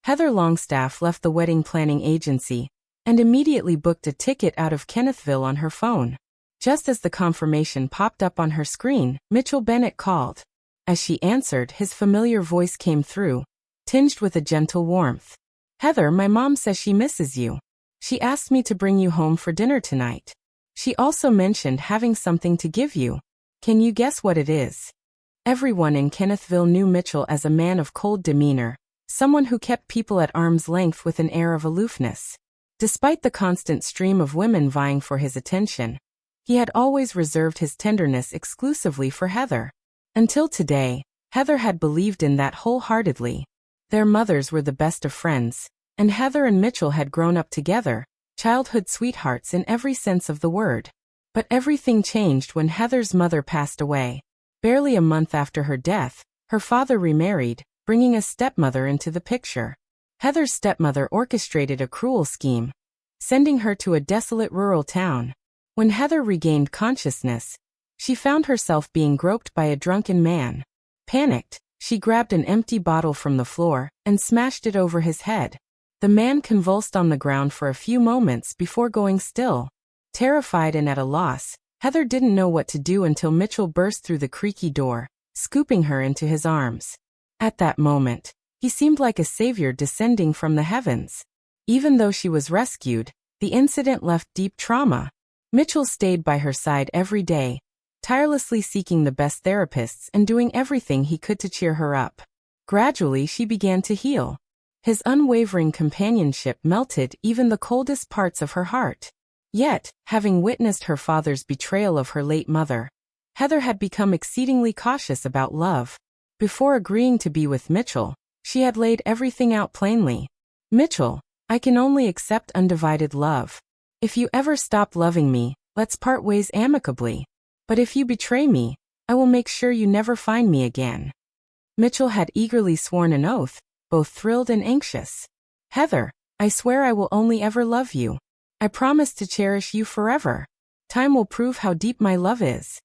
Heather Longstaff left the wedding planning agency and immediately booked a ticket out of Kennethville on her phone. Just as the confirmation popped up on her screen, Mitchell Bennett called. As she answered, his familiar voice came through, tinged with a gentle warmth. "Heather, my mom says she misses you. She asked me to bring you home for dinner tonight. She also mentioned having something to give you. Can you guess what it is?" Everyone in Kennethville knew Mitchell as a man of cold demeanor, someone who kept people at arm's length with an air of aloofness. Despite the constant stream of women vying for his attention, he had always reserved his tenderness exclusively for Heather. Until today, Heather had believed in that wholeheartedly. Their mothers were the best of friends, and Heather and Mitchell had grown up together, childhood sweethearts in every sense of the word. But everything changed when Heather's mother passed away. Barely a month after her death, her father remarried, bringing a stepmother into the picture. Heather's stepmother orchestrated a cruel scheme, sending her to a desolate rural town. When Heather regained consciousness, she found herself being groped by a drunken man. Panicked, she grabbed an empty bottle from the floor and smashed it over his head. The man convulsed on the ground for a few moments before going still. Terrified and at a loss, Heather didn't know what to do until Mitchell burst through the creaky door, scooping her into his arms. At that moment, he seemed like a savior descending from the heavens. Even though she was rescued, the incident left deep trauma. Mitchell stayed by her side every day, tirelessly seeking the best therapists and doing everything he could to cheer her up. Gradually, she began to heal. His unwavering companionship melted even the coldest parts of her heart. Yet, having witnessed her father's betrayal of her late mother, Heather had become exceedingly cautious about love. Before agreeing to be with Mitchell, she had laid everything out plainly. "Mitchell, I can only accept undivided love. If you ever stop loving me, let's part ways amicably. But if you betray me, I will make sure you never find me again." Mitchell had eagerly sworn an oath, both thrilled and anxious. "Heather, I swear I will only ever love you. I promise to cherish you forever. Time will prove how deep my love is."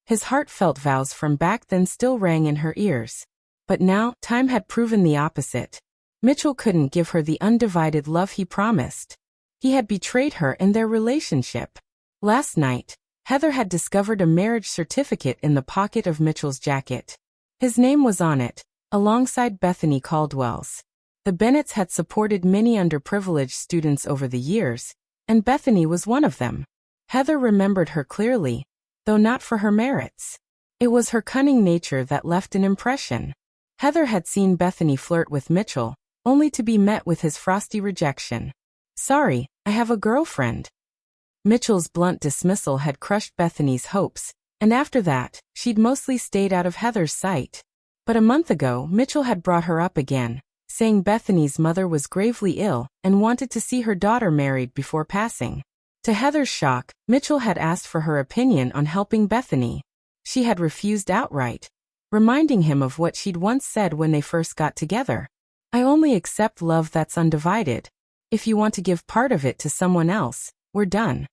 His heartfelt vows from back then still rang in her ears. But now, time had proven the opposite. Mitchell couldn't give her the undivided love he promised. He had betrayed her in their relationship. Last night, Heather had discovered a marriage certificate in the pocket of Mitchell's jacket. His name was on it, alongside Bethany Caldwell's. The Bennetts had supported many underprivileged students over the years, and Bethany was one of them. Heather remembered her clearly, though not for her merits. It was her cunning nature that left an impression. Heather had seen Bethany flirt with Mitchell, only to be met with his frosty rejection. "Sorry, I have a girlfriend." Mitchell's blunt dismissal had crushed Bethany's hopes, and after that, she'd mostly stayed out of Heather's sight. But a month ago, Mitchell had brought her up again, saying Bethany's mother was gravely ill and wanted to see her daughter married before passing. To Heather's shock, Mitchell had asked for her opinion on helping Bethany. She had refused outright, reminding him of what she'd once said when they first got together. "I only accept love that's undivided. If you want to give part of it to someone else, we're done."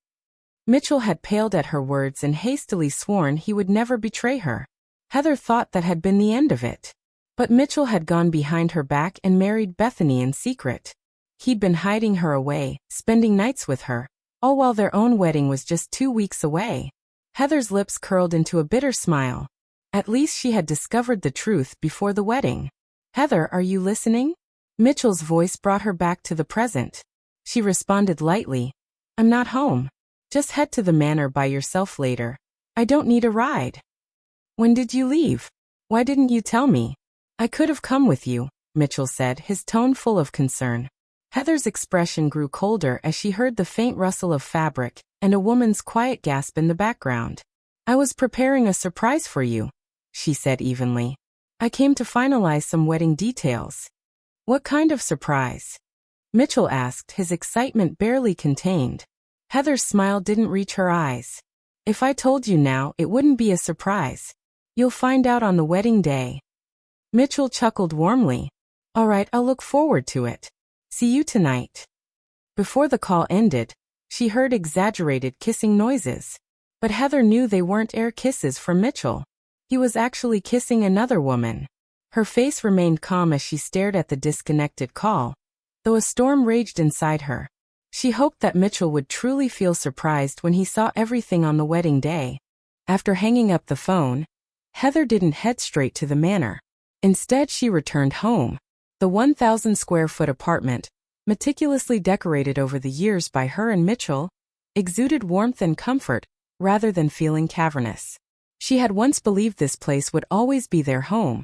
Mitchell had paled at her words and hastily sworn he would never betray her. Heather thought that had been the end of it. But Mitchell had gone behind her back and married Bethany in secret. He'd been hiding her away, spending nights with her, all while their own wedding was just 2 weeks away. Heather's lips curled into a bitter smile. At least she had discovered the truth before the wedding. "Heather, are you listening?" Mitchell's voice brought her back to the present. She responded lightly, "I'm not home. Just head to the manor by yourself later. I don't need a ride." "When did you leave? Why didn't you tell me?" "I could have come with you," Mitchell said, his tone full of concern. Heather's expression grew colder as she heard the faint rustle of fabric and a woman's quiet gasp in the background. "I was preparing a surprise for you," she said evenly. "I came to finalize some wedding details." "What kind of surprise?" Mitchell asked, his excitement barely contained. Heather's smile didn't reach her eyes. "If I told you now, it wouldn't be a surprise. You'll find out on the wedding day." Mitchell chuckled warmly. "All right, I'll look forward to it. See you tonight." Before the call ended, she heard exaggerated kissing noises. But Heather knew they weren't air kisses from Mitchell. He was actually kissing another woman. Her face remained calm as she stared at the disconnected call, though a storm raged inside her. She hoped that Mitchell would truly feel surprised when he saw everything on the wedding day. After hanging up the phone, Heather didn't head straight to the manor. Instead, she returned home. The 1,000-square-foot apartment, meticulously decorated over the years by her and Mitchell, exuded warmth and comfort rather than feeling cavernous. She had once believed this place would always be their home,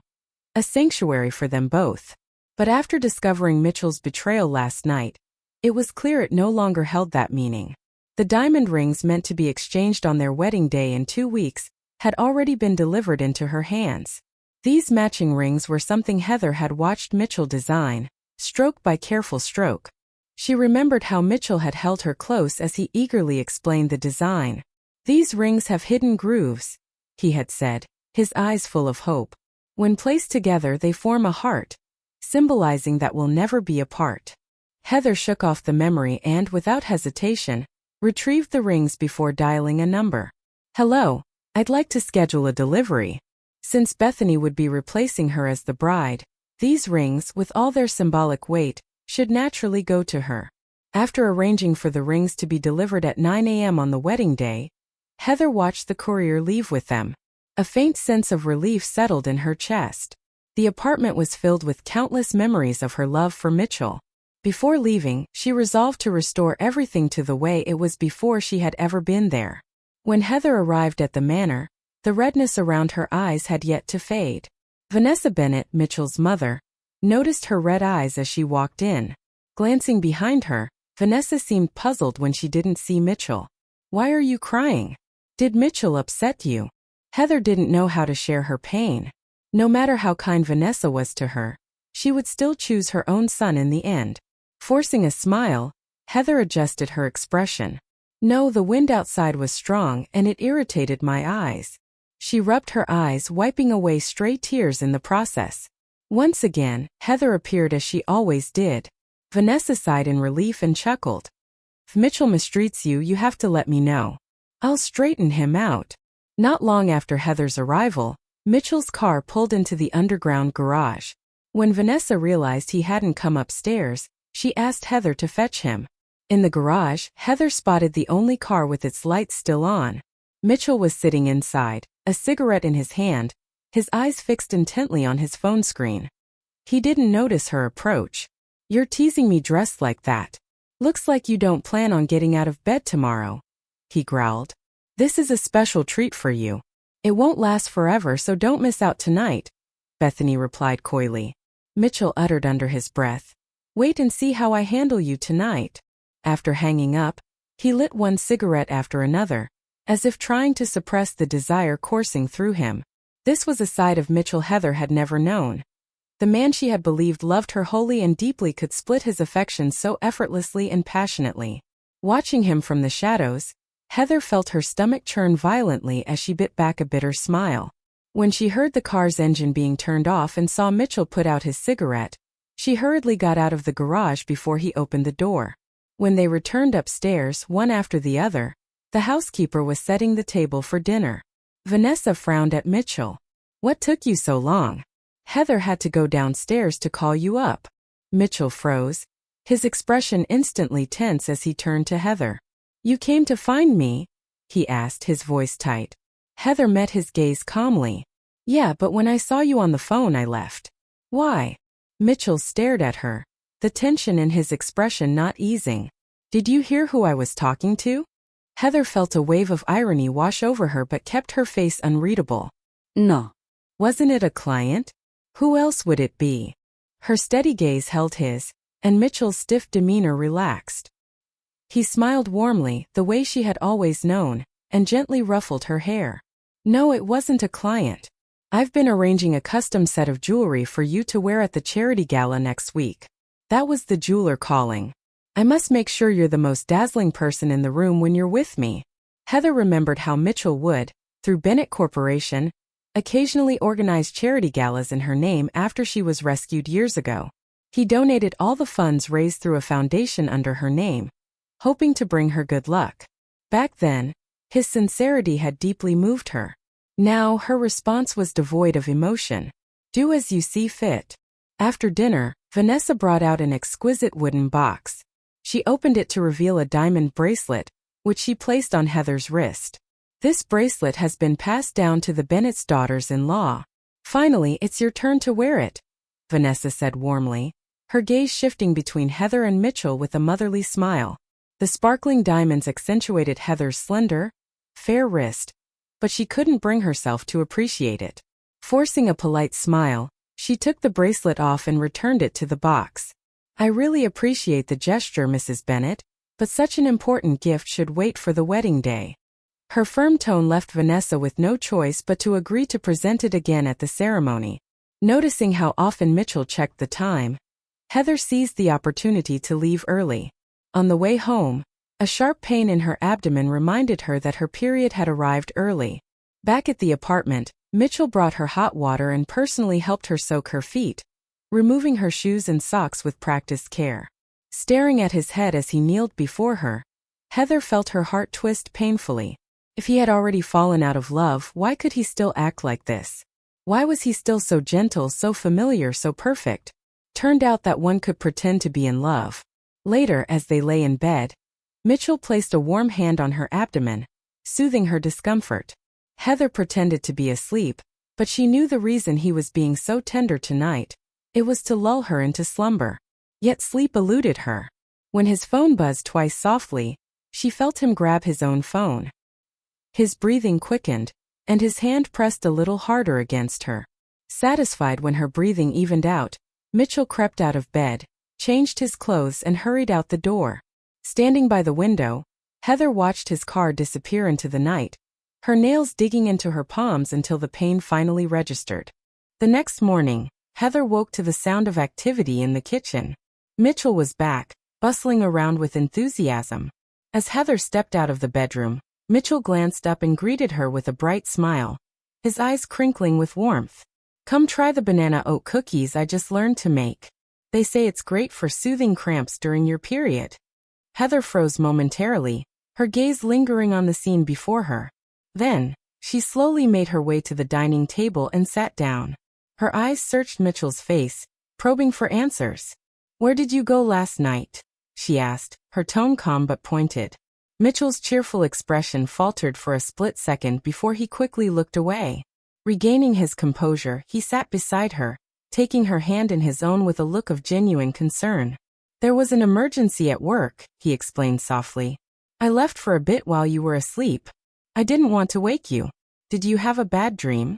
a sanctuary for them both. But after discovering Mitchell's betrayal last night, it was clear it no longer held that meaning. The diamond rings meant to be exchanged on their wedding day in 2 weeks had already been delivered into her hands. These matching rings were something Heather had watched Mitchell design, stroke by careful stroke. She remembered how Mitchell had held her close as he eagerly explained the design. "These rings have hidden grooves," he had said, his eyes full of hope. "When placed together they form a heart, symbolizing that we'll never be apart." Heather shook off the memory and, without hesitation, retrieved the rings before dialing a number. "Hello, I'd like to schedule a delivery." Since Bethany would be replacing her as the bride, these rings, with all their symbolic weight, should naturally go to her. After arranging for the rings to be delivered at 9 a.m. on the wedding day, Heather watched the courier leave with them. A faint sense of relief settled in her chest. The apartment was filled with countless memories of her love for Mitchell. Before leaving, she resolved to restore everything to the way it was before she had ever been there. When Heather arrived at the manor, the redness around her eyes had yet to fade. Vanessa Bennett, Mitchell's mother, noticed her red eyes as she walked in. Glancing behind her, Vanessa seemed puzzled when she didn't see Mitchell. "Why are you crying? Did Mitchell upset you?" Heather didn't know how to share her pain. No matter how kind Vanessa was to her, she would still choose her own son in the end. Forcing a smile, Heather adjusted her expression. "No, the wind outside was strong and it irritated my eyes." She rubbed her eyes, wiping away stray tears in the process. Once again, Heather appeared as she always did. Vanessa sighed in relief and chuckled. "If Mitchell mistreats you, you have to let me know. I'll straighten him out." Not long after Heather's arrival, Mitchell's car pulled into the underground garage. When Vanessa realized he hadn't come upstairs, she asked Heather to fetch him. In the garage, Heather spotted the only car with its lights still on. Mitchell was sitting inside, a cigarette in his hand, his eyes fixed intently on his phone screen. He didn't notice her approach. "You're teasing me dressed like that. Looks like you don't plan on getting out of bed tomorrow," he growled. "This is a special treat for you. It won't last forever, so don't miss out tonight," Bethany replied coyly. Mitchell uttered under his breath, "Wait and see how I handle you tonight." After hanging up, he lit one cigarette after another, as if trying to suppress the desire coursing through him. This was a side of Mitchell Heather had never known. The man she had believed loved her wholly and deeply could split his affections so effortlessly and passionately. Watching him from the shadows, Heather felt her stomach churn violently as she bit back a bitter smile. When she heard the car's engine being turned off and saw Mitchell put out his cigarette, she hurriedly got out of the garage before he opened the door. When they returned upstairs, one after the other, the housekeeper was setting the table for dinner. Vanessa frowned at Mitchell. "What took you so long? Heather had to go downstairs to call you up." Mitchell froze, his expression instantly tense as he turned to Heather. "You came to find me?" he asked, his voice tight. Heather met his gaze calmly. "Yeah, but when I saw you on the phone, I left." "Why?" Mitchell stared at her, the tension in his expression not easing. "Did you hear who I was talking to?" Heather felt a wave of irony wash over her but kept her face unreadable. "No." "Wasn't it a client? Who else would it be?" Her steady gaze held his, and Mitchell's stiff demeanor relaxed. He smiled warmly, the way she had always known, and gently ruffled her hair. "No, it wasn't a client. I've been arranging a custom set of jewelry for you to wear at the charity gala next week. That was the jeweler calling. I must make sure you're the most dazzling person in the room when you're with me." Heather remembered how Mitchell would, through Bennett Corporation, occasionally organize charity galas in her name after she was rescued years ago. He donated all the funds raised through a foundation under her name, hoping to bring her good luck. Back then, his sincerity had deeply moved her. Now, her response was devoid of emotion. Do as you see fit. After dinner, Vanessa brought out an exquisite wooden box. She opened it to reveal a diamond bracelet, which she placed on Heather's wrist. This bracelet has been passed down to the Bennett's daughters-in-law. Finally, it's your turn to wear it, Vanessa said warmly, her gaze shifting between Heather and Mitchell with a motherly smile. The sparkling diamonds accentuated Heather's slender, fair wrist, but she couldn't bring herself to appreciate it. Forcing a polite smile, she took the bracelet off and returned it to the box. I really appreciate the gesture, Mrs. Bennett, but such an important gift should wait for the wedding day. Her firm tone left Vanessa with no choice but to agree to present it again at the ceremony. Noticing how often Mitchell checked the time, Heather seized the opportunity to leave early. On the way home, a sharp pain in her abdomen reminded her that her period had arrived early. Back at the apartment, Mitchell brought her hot water and personally helped her soak her feet, removing her shoes and socks with practiced care. Staring at his head as he kneeled before her, Heather felt her heart twist painfully. If he had already fallen out of love, why could he still act like this? Why was he still so gentle, so familiar, so perfect? Turned out that one could pretend to be in love. Later, as they lay in bed, Mitchell placed a warm hand on her abdomen, soothing her discomfort. Heather pretended to be asleep, but she knew the reason he was being so tender tonight. It was to lull her into slumber. Yet sleep eluded her. When his phone buzzed twice softly, she felt him grab his own phone. His breathing quickened, and his hand pressed a little harder against her. Satisfied when her breathing evened out, Mitchell crept out of bed, changed his clothes and hurried out the door. Standing by the window, Heather watched his car disappear into the night, her nails digging into her palms until the pain finally registered. The next morning, Heather woke to the sound of activity in the kitchen. Mitchell was back, bustling around with enthusiasm. As Heather stepped out of the bedroom, Mitchell glanced up and greeted her with a bright smile, his eyes crinkling with warmth. Come try the banana oat cookies I just learned to make. They say it's great for soothing cramps during your period. Heather froze momentarily, her gaze lingering on the scene before her. Then, she slowly made her way to the dining table and sat down. Her eyes searched Mitchell's face, probing for answers. Where did you go last night? She asked, her tone calm but pointed. Mitchell's cheerful expression faltered for a split second before he quickly looked away. Regaining his composure, he sat beside her, taking her hand in his own with a look of genuine concern. There was an emergency at work, he explained softly. I left for a bit while you were asleep. I didn't want to wake you. Did you have a bad dream?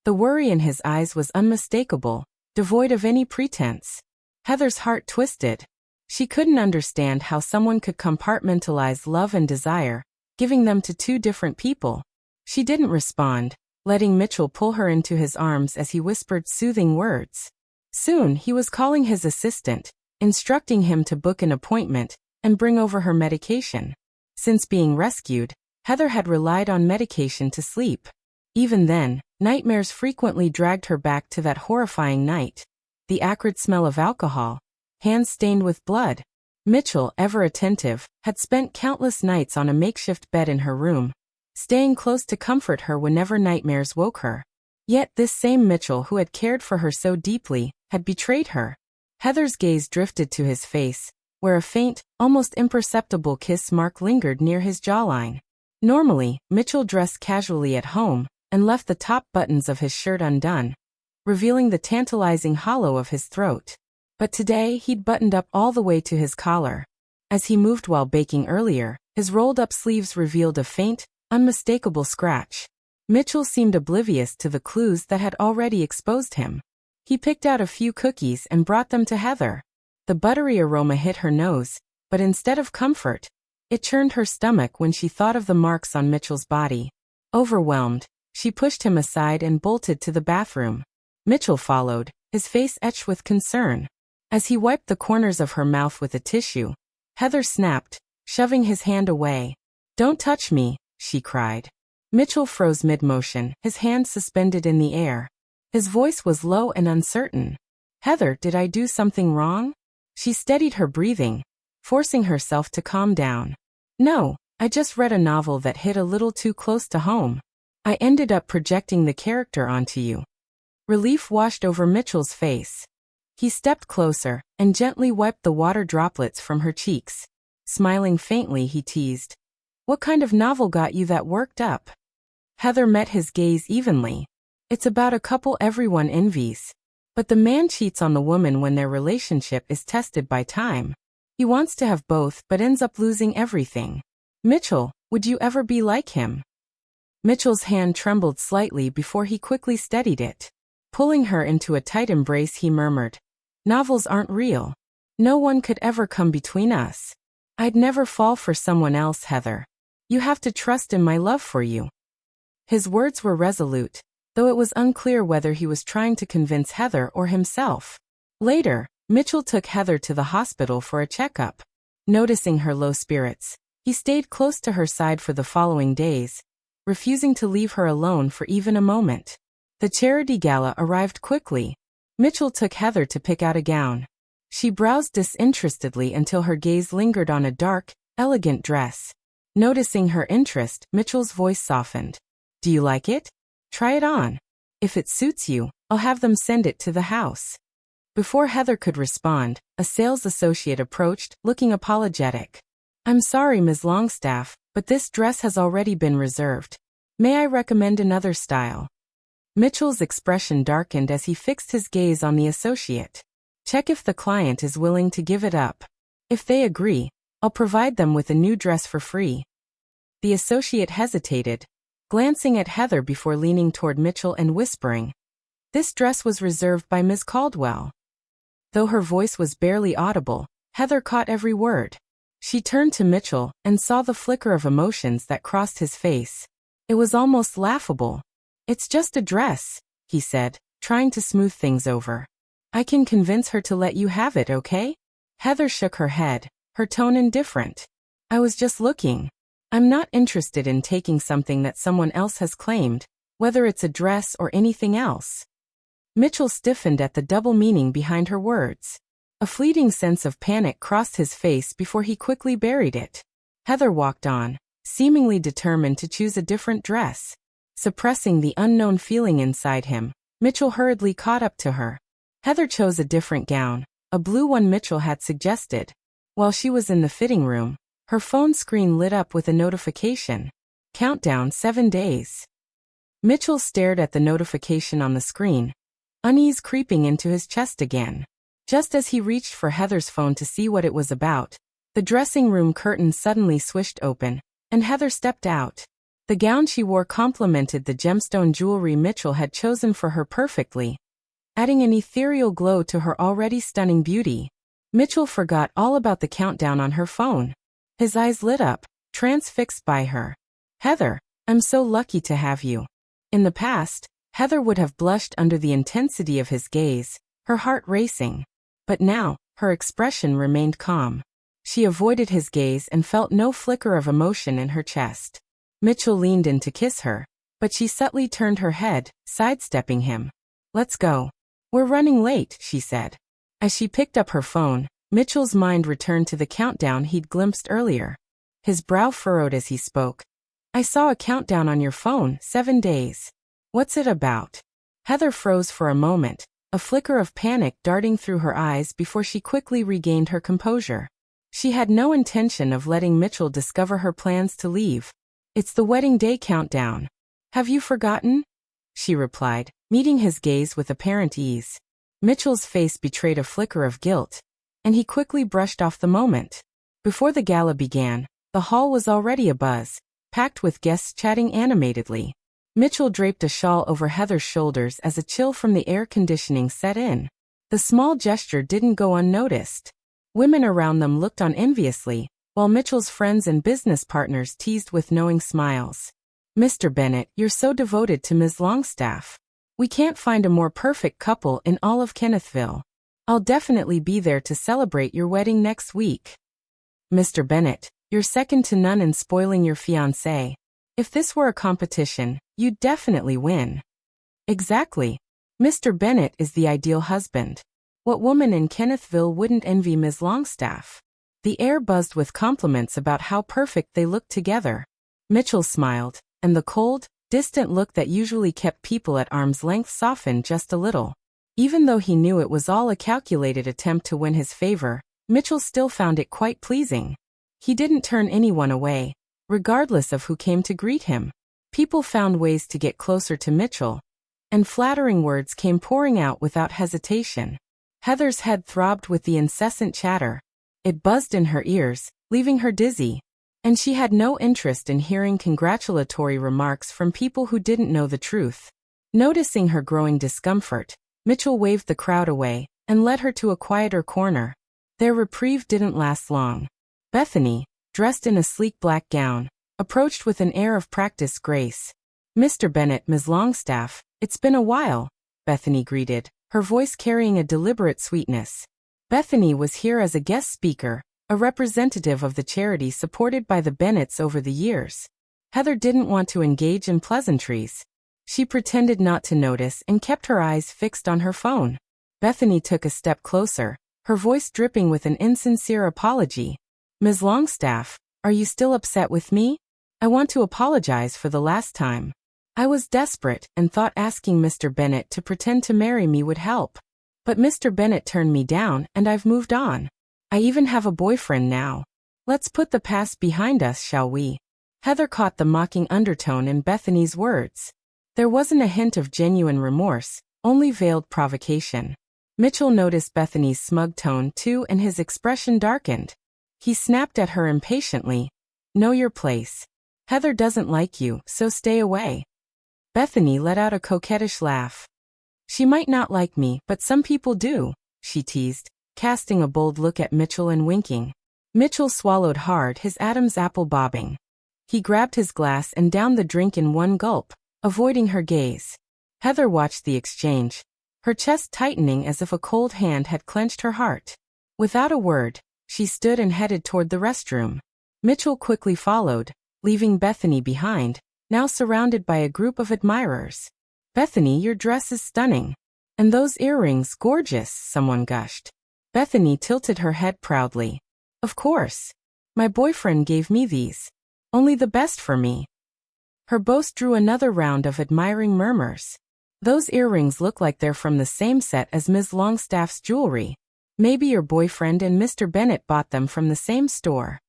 The worry in his eyes was unmistakable, devoid of any pretense. Heather's heart twisted. She couldn't understand how someone could compartmentalize love and desire, giving them to two different people. She didn't respond, letting Mitchell pull her into his arms as he whispered soothing words. Soon he was calling his assistant, instructing him to book an appointment and bring over her medication. Since being rescued, Heather had relied on medication to sleep. Even then, nightmares frequently dragged her back to that horrifying night. The acrid smell of alcohol, hands stained with blood. Mitchell, ever attentive, had spent countless nights on a makeshift bed in her room, staying close to comfort her whenever nightmares woke her. Yet this same Mitchell who had cared for her so deeply, had betrayed her. Heather's gaze drifted to his face, where a faint, almost imperceptible kiss mark lingered near his jawline. Normally, Mitchell dressed casually at home, and left the top buttons of his shirt undone, revealing the tantalizing hollow of his throat. But today he'd buttoned up all the way to his collar. As he moved while baking earlier, his rolled-up sleeves revealed a faint, unmistakable scratch. Mitchell seemed oblivious to the clues that had already exposed him. He picked out a few cookies and brought them to Heather. The buttery aroma hit her nose, but instead of comfort, it churned her stomach when she thought of the marks on Mitchell's body. Overwhelmed, she pushed him aside and bolted to the bathroom. Mitchell followed, his face etched with concern. As he wiped the corners of her mouth with a tissue, Heather snapped, shoving his hand away. Don't touch me, she cried. Mitchell froze mid-motion, his hand suspended in the air. His voice was low and uncertain. Heather, did I do something wrong? She steadied her breathing, forcing herself to calm down. No, I just read a novel that hit a little too close to home. I ended up projecting the character onto you. Relief washed over Mitchell's face. He stepped closer and gently wiped the water droplets from her cheeks. Smiling faintly, he teased, "What kind of novel got you that worked up?" Heather met his gaze evenly. "It's about a couple everyone envies. But the man cheats on the woman when their relationship is tested by time. He wants to have both but ends up losing everything. Mitchell, would you ever be like him?" Mitchell's hand trembled slightly before he quickly steadied it. Pulling her into a tight embrace, he murmured, "Novels aren't real. No one could ever come between us. I'd never fall for someone else, Heather. You have to trust in my love for you." His words were resolute, though it was unclear whether he was trying to convince Heather or himself. Later, Mitchell took Heather to the hospital for a checkup. Noticing her low spirits, he stayed close to her side for the following days, refusing to leave her alone for even a moment. The charity gala arrived quickly. Mitchell took Heather to pick out a gown. She browsed disinterestedly until her gaze lingered on a dark, elegant dress. Noticing her interest, Mitchell's voice softened. "Do you like it? Try it on. If it suits you, I'll have them send it to the house." Before Heather could respond, a sales associate approached, looking apologetic. "I'm sorry, Ms. Longstaff, but this dress has already been reserved. May I recommend another style?" Mitchell's expression darkened as he fixed his gaze on the associate. "Check if the client is willing to give it up. If they agree, I'll provide them with a new dress for free." The associate hesitated, glancing at Heather before leaning toward Mitchell and whispering, "This dress was reserved by Ms. Caldwell." Though her voice was barely audible, Heather caught every word. She turned to Mitchell and saw the flicker of emotions that crossed his face. It was almost laughable. "It's just a dress," he said, trying to smooth things over. "I can convince her to let you have it, okay?" Heather shook her head, her tone indifferent. "I was just looking. I'm not interested in taking something that someone else has claimed, whether it's a dress or anything else." Mitchell stiffened at the double meaning behind her words. A fleeting sense of panic crossed his face before he quickly buried it. Heather walked on, seemingly determined to choose a different dress. Suppressing the unknown feeling inside him, Mitchell hurriedly caught up to her. Heather chose a different gown, a blue one Mitchell had suggested. While she was in the fitting room, her phone screen lit up with a notification. Countdown 7 days. Mitchell stared at the notification on the screen, unease creeping into his chest again. Just as he reached for Heather's phone to see what it was about, the dressing room curtain suddenly swished open, and Heather stepped out. The gown she wore complemented the gemstone jewelry Mitchell had chosen for her perfectly, adding an ethereal glow to her already stunning beauty. Mitchell forgot all about the countdown on her phone. His eyes lit up, transfixed by her. "Heather, I'm so lucky to have you." In the past, Heather would have blushed under the intensity of his gaze, her heart racing. But now, her expression remained calm. She avoided his gaze and felt no flicker of emotion in her chest. Mitchell leaned in to kiss her, but she subtly turned her head, sidestepping him. "Let's go. We're running late," she said. As she picked up her phone, Mitchell's mind returned to the countdown he'd glimpsed earlier. His brow furrowed as he spoke. "I saw a countdown on your phone, 7 days. What's it about?" Heather froze for a moment, a flicker of panic darting through her eyes before she quickly regained her composure. She had no intention of letting Mitchell discover her plans to leave. "It's the wedding day countdown. Have you forgotten?" she replied, meeting his gaze with apparent ease. Mitchell's face betrayed a flicker of guilt, and he quickly brushed off the moment. Before the gala began, the hall was already abuzz, packed with guests chatting animatedly. Mitchell draped a shawl over Heather's shoulders as a chill from the air conditioning set in. The small gesture didn't go unnoticed. Women around them looked on enviously, while Mitchell's friends and business partners teased with knowing smiles. "Mr. Bennett, you're so devoted to Ms. Longstaff. We can't find a more perfect couple in all of Kennethville. I'll definitely be there to celebrate your wedding next week." "Mr. Bennett, you're second to none in spoiling your fiancé. If this were a competition, you'd definitely win." "Exactly. Mr. Bennett is the ideal husband. What woman in Kennethville wouldn't envy Ms. Longstaff?" The air buzzed with compliments about how perfect they looked together. Mitchell smiled, and the cold, distant look that usually kept people at arm's length softened just a little. Even though he knew it was all a calculated attempt to win his favor, Mitchell still found it quite pleasing. He didn't turn anyone away, regardless of who came to greet him. People found ways to get closer to Mitchell, and flattering words came pouring out without hesitation. Heather's head throbbed with the incessant chatter. It buzzed in her ears, leaving her dizzy, and she had no interest in hearing congratulatory remarks from people who didn't know the truth. Noticing her growing discomfort, Mitchell waved the crowd away and led her to a quieter corner. Their reprieve didn't last long. Bethany, dressed in a sleek black gown, approached with an air of practiced grace. "Mr. Bennet, Ms. Longstaff, it's been a while," Bethany greeted, her voice carrying a deliberate sweetness. Bethany was here as a guest speaker, a representative of the charity supported by the Bennets over the years. Heather didn't want to engage in pleasantries. She pretended not to notice and kept her eyes fixed on her phone. Bethany took a step closer, her voice dripping with an insincere apology. "Ms. Longstaff, are you still upset with me? I want to apologize for the last time. I was desperate and thought asking Mr. Bennet to pretend to marry me would help. But Mr. Bennet turned me down and I've moved on. I even have a boyfriend now. Let's put the past behind us, shall we?" Heather caught the mocking undertone in Bethany's words. There wasn't a hint of genuine remorse, only veiled provocation. Mitchell noticed Bethany's smug tone too, and his expression darkened. He snapped at her impatiently. "Know your place. Heather doesn't like you, so stay away." Bethany let out a coquettish laugh. "She might not like me, but some people do," she teased, casting a bold look at Mitchell and winking. Mitchell swallowed hard, his Adam's apple bobbing. He grabbed his glass and downed the drink in one gulp, avoiding her gaze. Heather watched the exchange, her chest tightening as if a cold hand had clenched her heart. Without a word, she stood and headed toward the restroom. Mitchell quickly followed, leaving Bethany behind, now surrounded by a group of admirers. "Bethany, your dress is stunning. And those earrings, gorgeous," someone gushed. Bethany tilted her head proudly. "Of course. My boyfriend gave me these. Only the best for me." Her boast drew another round of admiring murmurs. "Those earrings look like they're from the same set as Ms. Longstaff's jewelry. Maybe your boyfriend and Mr. Bennet bought them from the same store."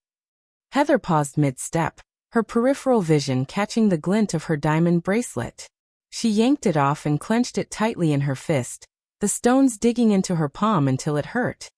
Heather paused mid-step, her peripheral vision catching the glint of her diamond bracelet. She yanked it off and clenched it tightly in her fist, the stones digging into her palm until it hurt.